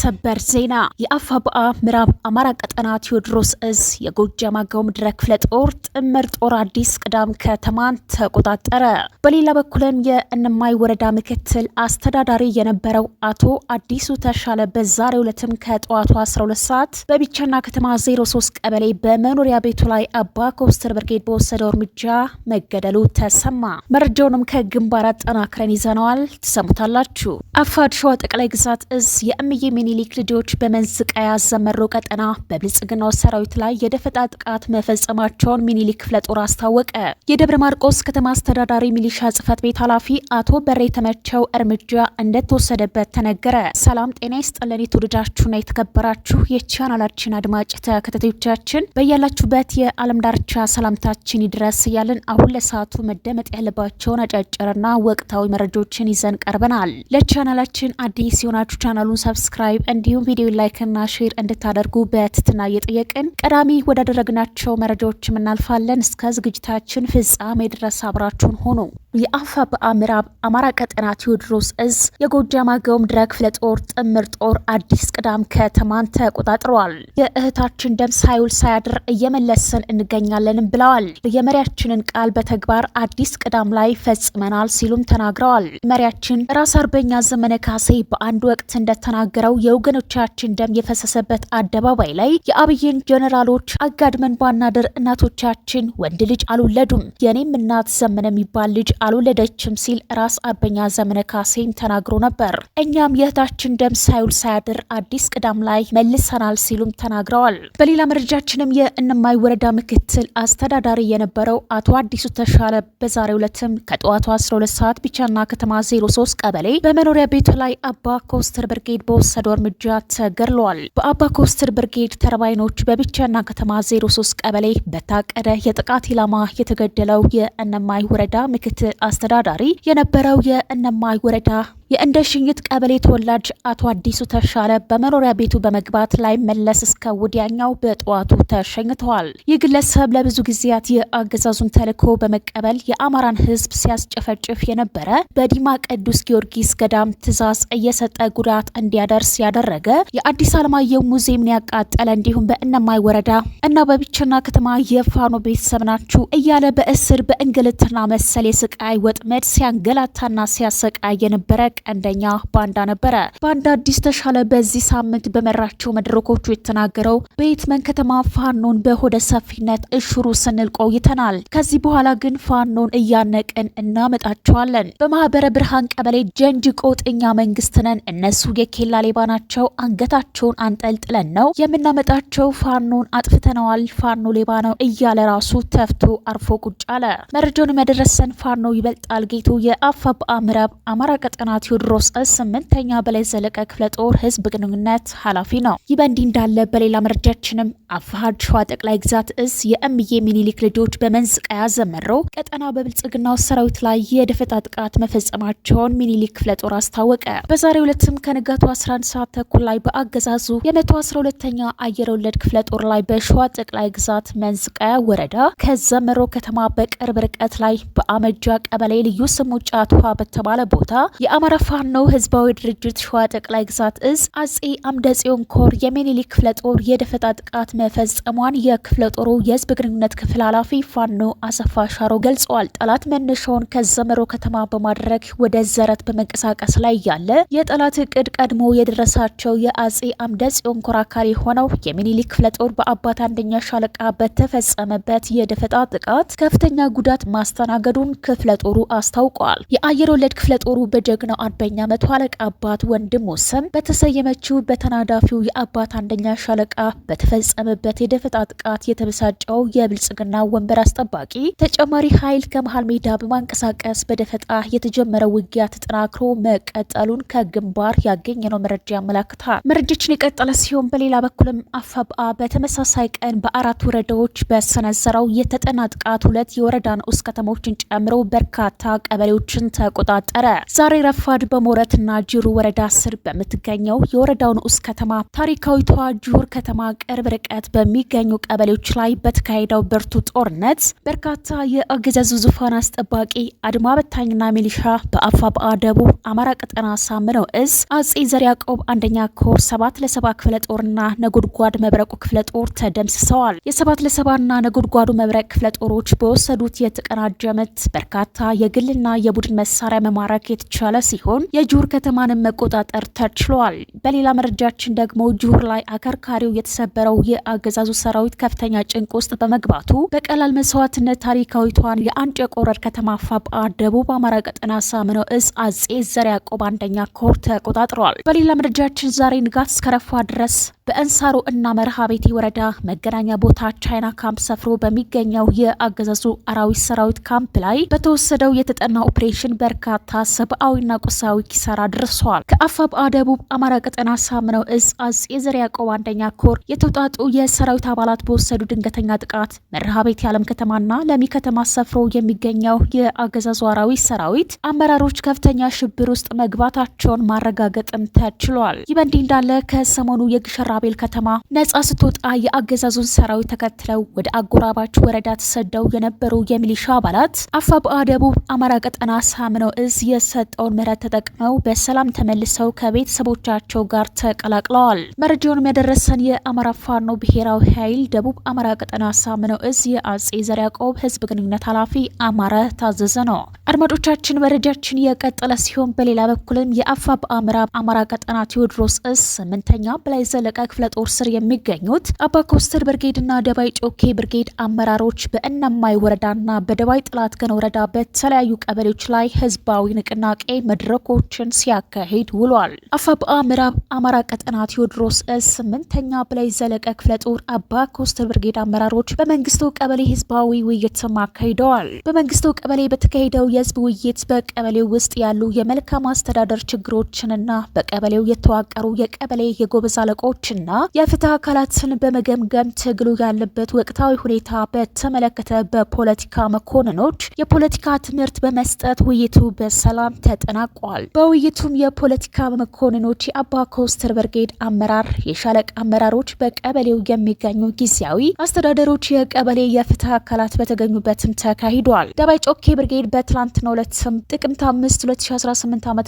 ሰበር ዜና የአፋብአ ምዕራብ አማራ ቀጠና ቴዎድሮስ እዝ የጎጃም አገው ምድረ ክፍለ ጦር ጥምር ጦር አዲስ ቅዳም ከተማን ተቆጣጠረ። በሌላ በኩልም የእነማይ ወረዳ ምክትል አስተዳዳሪ የነበረው አቶ አዲሱ ተሻለ በዛሬው ዕለትም ከጠዋቱ 12 ሰዓት በቢቸና ከተማ 03 ቀበሌ በመኖሪያ ቤቱ ላይ አባ ኮስተር ብርጌድ በወሰደው እርምጃ መገደሉ ተሰማ። መረጃውንም ከግንባር አጠናክረን ይዘነዋል፣ ትሰሙታላችሁ። አፋድ ሸዋ ጠቅላይ ግዛት እዝ የእምዬ ሚኒሊክ ልጆች በመንዝቃያ ዘመሮ ቀጠና በብልጽግናው ሰራዊት ላይ የደፈጣ ጥቃት መፈጸማቸውን ሚኒሊክ ክፍለ ጦር አስታወቀ። የደብረ ማርቆስ ከተማ አስተዳዳሪ ሚሊሻ ጽህፈት ቤት ኃላፊ አቶ በሬ ተመቸው እርምጃ እንደተወሰደበት ተነገረ። ሰላም ጤና ይስጥልን የተወደዳችሁና የተከበራችሁ የቻናላችን አድማጭ ተከታታዮቻችን በያላችሁበት የዓለም ዳርቻ ሰላምታችን ይድረስ እያልን አሁን ለሰዓቱ መደመጥ ያለባቸውን አጫጭርና ወቅታዊ መረጃዎችን ይዘን ቀርበናል። ለቻናላችን አዲስ ሲሆናችሁ ቻናሉን ሰብስክራይብ እንዲሁም ቪዲዮ ላይክ እና ሼር እንድታደርጉ በትህትና እየጠየቅን ቀዳሚ ወዳደረግናቸው መረጃዎች እናልፋለን። እስከ ዝግጅታችን ፍጻሜ ድረስ አብራችሁን ሆኑ። የአፋብአ ምዕራብ አማራ ቀጠና ቴዎድሮስ እዝ የጎጃም አገው ምድረ ክፍለ ጦር ጥምር ጦር አዲስ ቅዳም ከተማን ተቆጣጥሯል። የእህታችን ደም ሳይውል ሳያድር እየመለስን እንገኛለን ብለዋል። የመሪያችንን ቃል በተግባር አዲስ ቅዳም ላይ ፈጽመናል ሲሉም ተናግረዋል። መሪያችን ራስ አርበኛ ዘመነ ካሴ በአንድ ወቅት እንደተናገረው የወገኖቻችን ደም የፈሰሰበት አደባባይ ላይ የአብይን ጀነራሎች አጋድመን ባናድር እናቶቻችን ወንድ ልጅ አልወለዱም፣ የኔም እናት ዘመነ የሚባል ልጅ አልወለደችም ሲል ራስ አርበኛ ዘመነ ካሴም ተናግሮ ነበር። እኛም የእህታችን ደም ሳይውል ሳያድር አዲስ ቅዳም ላይ መልሰናል ሲሉም ተናግረዋል። በሌላ መረጃችንም የእነማይ ወረዳ ምክትል አስተዳዳሪ የነበረው አቶ አዲሱ ተሻለ በዛሬው ዕለትም ከጠዋቱ 12 ሰዓት ቢቸና ከተማ 03 ቀበሌ በመኖሪያ ቤቱ ላይ አባ ኮስተር ብርጌድ በወሰደው እርምጃ ተገድሏል። በአባ ኮስተር ብርጌድ ተረባይኖች በቢቸና ከተማ 03 ቀበሌ በታቀደ የጥቃት ኢላማ የተገደለው የእነማይ ወረዳ ምክትል አስተዳዳሪ የነበረው የእነማይ ወረዳ የእንደ ሽኝት ቀበሌ ተወላጅ አቶ አዲሱ ተሻለ በመኖሪያ ቤቱ በመግባት ላይ መለስ እስከ ወዲያኛው በጠዋቱ ተሸኝተዋል። ይህ ግለሰብ ለብዙ ጊዜያት የአገዛዙን ተልዕኮ በመቀበል የአማራን ሕዝብ ሲያስጨፈጭፍ የነበረ በዲማ ቅዱስ ጊዮርጊስ ገዳም ትዕዛዝ እየሰጠ ጉዳት እንዲያደርስ ያደረገ የአዲስ አለማየሁ ሙዚየምን ያቃጠለ እንዲሁም በእነማይ ወረዳ እና በቢቸና ከተማ የፋኖ ቤተሰብ ናችሁ እያለ በእስር በእንግልትና መሰል የስቃይ ወጥመድ ሲያንገላታና ሲያሰቃይ የነበረ ቀንደኛ ባንዳ ነበረ። ባንዳ አዲስ ተሻለ በዚህ ሳምንት በመራቸው መድረኮቹ የተናገረው በየትመን ከተማ ፋኖን በሆደ ሰፊነት እሽሩ ስንል ቆይተናል። ከዚህ በኋላ ግን ፋኖን እያነቅን እናመጣቸዋለን። በማህበረ ብርሃን ቀበሌ ጀንጅ ቆጥኛ መንግስት ነን፣ እነሱ የኬላ ሌባ ናቸው፣ አንገታቸውን አንጠልጥለን ነው የምናመጣቸው፣ ፋኖን አጥፍተነዋል፣ ፋኖ ሌባ ነው እያለ ራሱ ተፍቶ አርፎ ቁጭ አለ። መረጃውን ያደረሰን ፋኖ ይበልጣል ጌቱ የአፋብአ ምዕራብ አማራ ቀጠና ቴዎድሮስ እዝ 8ኛ በላይ ዘለቀ ክፍለ ጦር ህዝብ ግንኙነት ኃላፊ ነው። ይህ በእንዲህ እንዳለ በሌላ መረጃችንም አፋድ ሸዋ ጠቅላይ ግዛት እዝ የእምዬ ሚኒሊክ ልጆች በመንዝቃያ ዘመሮ ቀጠና በብልጽግናው ሰራዊት ላይ የደፈጣ ጥቃት መፈጸማቸውን ሚኒሊክ ክፍለ ጦር አስታወቀ። በዛሬው ዕለትም ከንጋቱ 11 ሰዓት ተኩል ላይ በአገዛዙ የ112ኛ አየር ወለድ ክፍለ ጦር ላይ በሸዋ ጠቅላይ ግዛት መንዝቃያ ወረዳ ከዘመሮ ከተማ በቅርብ ርቀት ላይ በአመጃ ቀበሌ ልዩ ስሙ ጫቷ በተባለ ቦታ የአማራ ፋኖ ህዝባዊ ድርጅት ሸዋ ጠቅላይ ግዛት እዝ አጼ አምደ ጽዮን ኮር የሚኒሊክ ክፍለ ጦር የደፈጣ ጥቃት መፈጸሟን የክፍለ ጦሩ የህዝብ ግንኙነት ክፍል ኃላፊ ፋኖ አሰፋ ሻሮ ገልጸዋል። ጠላት መነሻውን ከዘመሮ ከተማ በማድረግ ወደ ዘረት በመንቀሳቀስ ላይ ያለ የጠላት እቅድ ቀድሞ የደረሳቸው የአጼ አምደ ጽዮን ኮር አካል የሆነው የሚኒሊክ ክፍለ ጦር በአባት አንደኛ ሻለቃ በተፈጸመበት የደፈጣ ጥቃት ከፍተኛ ጉዳት ማስተናገዱን ክፍለ ጦሩ አስታውቋል። የአየር ወለድ ክፍለ ጦሩ በጀግናው አርበኛ መቶ አለቃ አባት ወንድሙ ስም በተሰየመችው በተናዳፊው የአባት አንደኛ ሻለቃ በተፈጸመበት የደፈጣ ጥቃት የተበሳጨው የብልጽግና ወንበር አስጠባቂ ተጨማሪ ኃይል ከመሃል ሜዳ በማንቀሳቀስ በደፈጣ የተጀመረው ውጊያ ተጠናክሮ መቀጠሉን ከግንባር ያገኘነው መረጃ ያመላክታል። መረጃችን የቀጠለ ሲሆን በሌላ በኩልም አፋብአ በተመሳሳይ ቀን በአራት ወረዳዎች በሰነዘረው የተጠና ጥቃት 2 የወረዳ ንዑስ ከተሞችን ጨምሮ በርካታ ቀበሌዎችን ተቆጣጠረ። ዛሬ ረፋድ በሞረትና ጅሩ ወረዳ ስር በምትገኘው የወረዳው ንዑስ ከተማ ታሪካዊቷ ጁር ከተማ ቅርብ ርቀት በሚገኙ ቀበሌዎች ላይ በተካሄደው ብርቱ ጦርነት በርካታ የአገዛዙ ዙፋን አስጠባቂ አድማ በታኝና ሚሊሻ በአፋብአ ደቡብ አማራ ቀጠና ሳምነው እዝ አጼ ዘር ያዕቆብ አንደኛ ኮር 7 ለ7 ክፍለ ጦርና ነጎድጓድ መብረቁ ክፍለ ጦር ተደምስሰዋል። የ7 ለ7ና ነጎድጓዱ መብረቅ ክፍለ ጦሮች በወሰዱት የተቀናጀ ምት በርካታ የግልና የቡድን መሳሪያ መማረክ የተቻለ ሲሆን የጁር ከተማንም መቆጣጠር ተችሏል። በሌላ መረጃችን ደግሞ ጁር ላይ አከርካሪው የተሰበረው የአገዛዙ ሰራዊት ከፍተኛ ጭንቅ ውስጥ በመግባቱ በቀላል መስዋዕትነት ታሪካዊቷን የአንጨ ቆረር ከተማ አፋብአ ደቡብ አማራ ቀጠና ሳምነው እዝ አጼ ዘር ያዕቆብ አንደኛ ኮር ተቆጣጥሯል። በሌላ መረጃችን ዛሬ ንጋት እስከረፋ ድረስ በእንሳሮ እና መርሃ ቤቴ ወረዳ መገናኛ ቦታ ቻይና ካምፕ ሰፍሮ በሚገኘው የአገዛዙ አራዊት ሰራዊት ካምፕ ላይ በተወሰደው የተጠና ኦፕሬሽን በርካታ ሰብአዊና ቁሳዊ ኪሳራ ደርሷል። ከአፋብአ ደቡብ አማራ ቀጠና ሳምነው እዝ አጼ ዘር ያዕቆብ አንደኛ ኮር የተውጣጡ የሰራዊት አባላት በወሰዱ ድንገተኛ ጥቃት መርሃ ቤቴ ዓለም ከተማና ለሚ ከተማ ሰፍሮ የሚገኘው የአገዛዙ አራዊት ሰራዊት አመራሮች ከፍተኛ ሽብር ውስጥ መግባታቸውን ማረጋገጥም ተችሏል። ይህ በእንዲህ እንዳለ ከሰሞኑ የግሸራ ቤል ከተማ ነጻ ስትወጣ የአገዛዙን ሰራዊት ተከትለው ወደ አጎራባች ወረዳ ተሰደው የነበሩ የሚሊሻ አባላት አፋብአ ደቡብ አማራ ቀጠና ሳምነው እዝ የሰጠውን ምህረት ተጠቅመው በሰላም ተመልሰው ከቤተሰቦቻቸው ጋር ተቀላቅለዋል። መረጃውን ያደረሰን የአማራ ፋኖ ብሔራዊ ኃይል ደቡብ አማራ ቀጠና ሳምነው እዝ የአጼ ዘር ያዕቆብ ህዝብ ግንኙነት ኃላፊ አማረ ታዘዘ ነው። አድማጮቻችን መረጃችን የቀጠለ ሲሆን በሌላ በኩልም የአፋብአ ምዕራብ አማራ ቀጠና ቴዎድሮስ እዝ 8ኛ በላይ ዘለቀ ክፍለ ጦር ስር የሚገኙት አባ ኮስተር ብርጌድና ደባይ ጮኬ ብርጌድ አመራሮች በእነማይ ወረዳና በደባይ ጥላት ገን ወረዳ በተለያዩ ቀበሌዎች ላይ ህዝባዊ ንቅናቄ መድረኮችን ሲያካሂድ ውሏል። አፋብአ ምዕራብ አማራ ቀጠና ቴዎድሮስ እዝ 8ኛ በላይ ዘለቀ ክፍለ ጦር አባ ኮስተር ብርጌድ አመራሮች በመንግስቱ ቀበሌ ህዝባዊ ውይይትም አካሂደዋል። በመንግስቱ ቀበሌ በተካሄደው የህዝብ ውይይት በቀበሌው ውስጥ ያሉ የመልካም አስተዳደር ችግሮችንና በቀበሌው የተዋቀሩ የቀበሌ የጎበዝ አለቆችና የፍትህ አካላትን በመገምገም ትግሉ ያለበት ወቅታዊ ሁኔታ በተመለከተ በፖለቲካ መኮንኖች የፖለቲካ ትምህርት በመስጠት ውይይቱ በሰላም ተጠናቋል። በውይይቱም የፖለቲካ መኮንኖች የአባ ኮስተር ብርጌድ አመራር፣ የሻለቃ አመራሮች፣ በቀበሌው የሚገኙ ጊዜያዊ አስተዳደሮች፣ የቀበሌ የፍትህ አካላት በተገኙበትም ተካሂዷል። ደባይ ጮኬ ብርጌድ በትላንትናው ዕለትም ጥቅምት 5 2018 ዓ.ም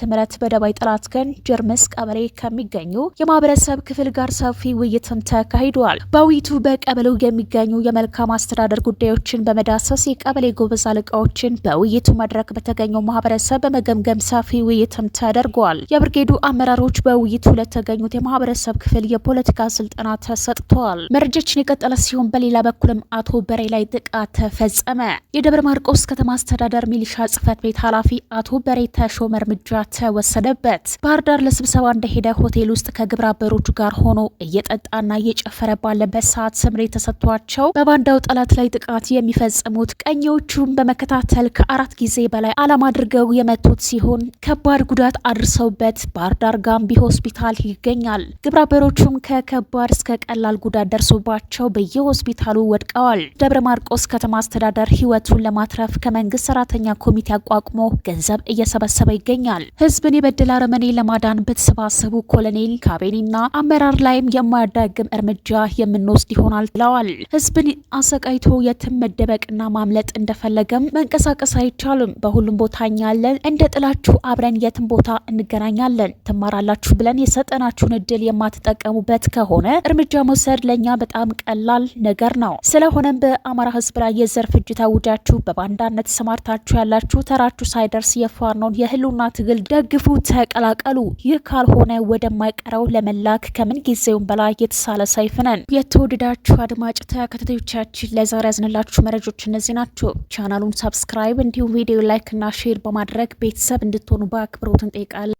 በደባይ ጥላት ገን ጀርመስ ቀበሌ ከሚገኙ የማህበረሰብ ክፍል ጋር ሰፊ ውይይትም ተካሂዷል። በውይይቱ በቀበሌው የሚገኙ የመልካም አስተዳደር ጉዳዮችን በመዳሰስ የቀበሌ ጎበዝ አለቃዎችን በውይይቱ መድረክ በተገኘው ማህበረሰብ በመገምገም ሰፊ ውይይትም ተደርጓል። የብርጌዱ አመራሮች በውይይቱ ለተገኙት የማህበረሰብ ክፍል የፖለቲካ ስልጠና ተሰጥቷል። መረጃችን የቀጠለ ሲሆን በሌላ በኩልም አቶ በሬ ላይ ጥቃት ተፈጸመ። የደብረ ማርቆስ ከተማ አስተዳደር ሚሊሻ ጽህፈት ቤት ኃላፊ አቶ በሬ ተሾመ እርምጃ ተወሰደበት። ባህር ዳር ለስብሰባ እንደሄደ ሆቴል ውስጥ ከግብረ አበሮቹ ጋር ሆኖ እየጠጣና እየጨፈረ ባለበት ሰዓት ስምሪት ተሰጥቷቸው በባንዳው ጠላት ላይ ጥቃት የሚፈጽሙት ቀኞቹን በመከታተል ከ4 ጊዜ በላይ ዓላማ አድርገው የመቱት ሲሆን ከባድ ጉዳት አድርሰውበት ባህር ዳር ጋምቢ ሆስፒታል ይገኛል። ግብረ አበሮቹም ከከባድ እስከ ቀላል ጉዳት ደርሶባቸው በየሆስፒታሉ ወድቀዋል። ደብረ ማርቆስ ከተማ አስተዳደር ህይወቱን ለማትረፍ ከመንግስት ሰራተኛ ኮሚቴ አቋቁሞ ገንዘብ እየሰበሰበ ይገኛል። ህዝብን የበደለ አረመኔ ለማዳን በተሰባሰቡ ኮሎኔል ካቢኔና አመራር ላይም የማያዳግም እርምጃ የምንወስድ ይሆናል ብለዋል። ህዝብን አሰቃይቶ የትም መደበቅና ማምለጥ እንደፈለገም መንቀሳቀስ አይቻልም። በሁሉም ቦታ ያለን እንደ ጥላችሁ አብረን የትም ቦታ እንገናኛለን። ትማራላችሁ ብለን የሰጠናችሁን እድል የማትጠቀሙበት ከሆነ እርምጃ መውሰድ ለኛ በጣም ቀላል ነገር ነው። ስለሆነም በአማራ ህዝብ ላይ የዘር ፍጅት አውጃችሁ በባንዳነት ሰማርታችሁ ያላችሁ ተራችሁ ሳይደርስ የፋኖን የህልውና ትግል ደግፉ፣ ተቀላቀሉ። ይህ ካልሆነ ወደማይቀረው ለመላክ ከምን ጊዜውም በላይ የተሳለ ሰይፍ ነን። የተወደዳችሁ አድማጭ ተከታታዮቻችን ለዛሬ ያዝንላችሁ መረጃዎች እነዚህ ናቸው። ቻናሉን ሰብስክራይብ እንዲሁም ቪዲዮ ላይክ እና ሼር በማድረግ ቤተሰብ እንድትሆኑ በአክብሮት እንጠይቃለን።